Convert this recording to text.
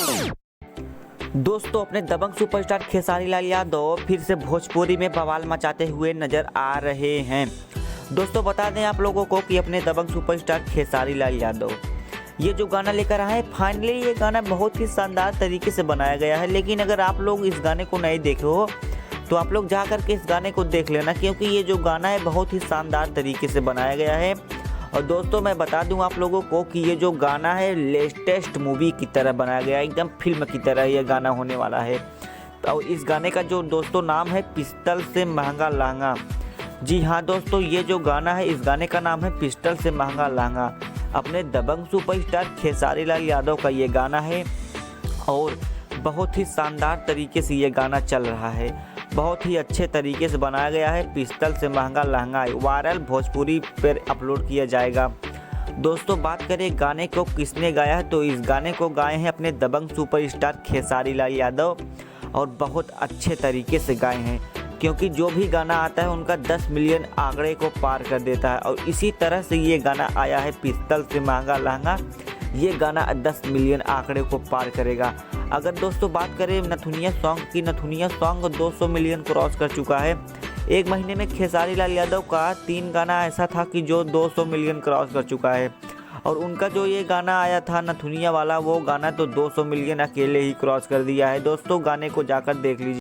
दोस्तों, अपने दबंग सुपरस्टार खेसारी लाल यादव फिर से भोजपुरी में बवाल मचाते हुए नजर आ रहे हैं। दोस्तों, बता दें आप लोगों को कि अपने दबंग सुपरस्टार खेसारी लाल यादव ये जो गाना लेकर आए हैं, फाइनली ये गाना बहुत ही शानदार तरीके से बनाया गया है। लेकिन अगर आप लोग इस गाने को नहीं देखे हो तो आप लोग जा करके इस गाने को देख लेना, क्योंकि ये जो गाना है बहुत ही शानदार तरीके से बनाया गया है। और दोस्तों, मैं बता दूं आप लोगों को कि ये जो गाना है लेटेस्ट मूवी की तरह बनाया गया है, एकदम फिल्म की तरह ये गाना होने वाला है। तो इस गाने का जो दोस्तों नाम है पिस्टल से महंगा लहंगा। जी हाँ दोस्तों, ये जो गाना है इस गाने का नाम है पिस्टल से महंगा लहंगा। अपने दबंग सुपरस्टार खेसारी लाल यादव का ये गाना है और बहुत ही शानदार तरीके से ये गाना चल रहा है। बहुत ही अच्छे तरीके से बनाया गया है। पिस्टल से महंगा लहंगा वायरल भोजपुरी पर अपलोड किया जाएगा। दोस्तों, बात करें गाने को किसने गाया है, तो इस गाने को गाए हैं अपने दबंग सुपरस्टार खेसारी लाल यादव और बहुत अच्छे तरीके से गाए हैं, क्योंकि जो भी गाना आता है उनका 10 मिलियन आंकड़े को पार कर देता है। और इसी तरह से ये गाना आया है पिस्टल से महंगा लहंगा, ये गाना 10 मिलियन आंकड़े को पार करेगा। अगर दोस्तों बात करें नथुनिया सॉन्ग की, नथुनिया सॉन्ग 200 मिलियन क्रॉस कर चुका है। एक महीने में खेसारी लाल यादव का 3 गाना ऐसा था कि जो 200 मिलियन क्रॉस कर चुका है। और उनका जो ये गाना आया था नथुनिया वाला, वो गाना तो 200 मिलियन अकेले ही क्रॉस कर दिया है। दोस्तों, गाने को जाकर देख लीजिए।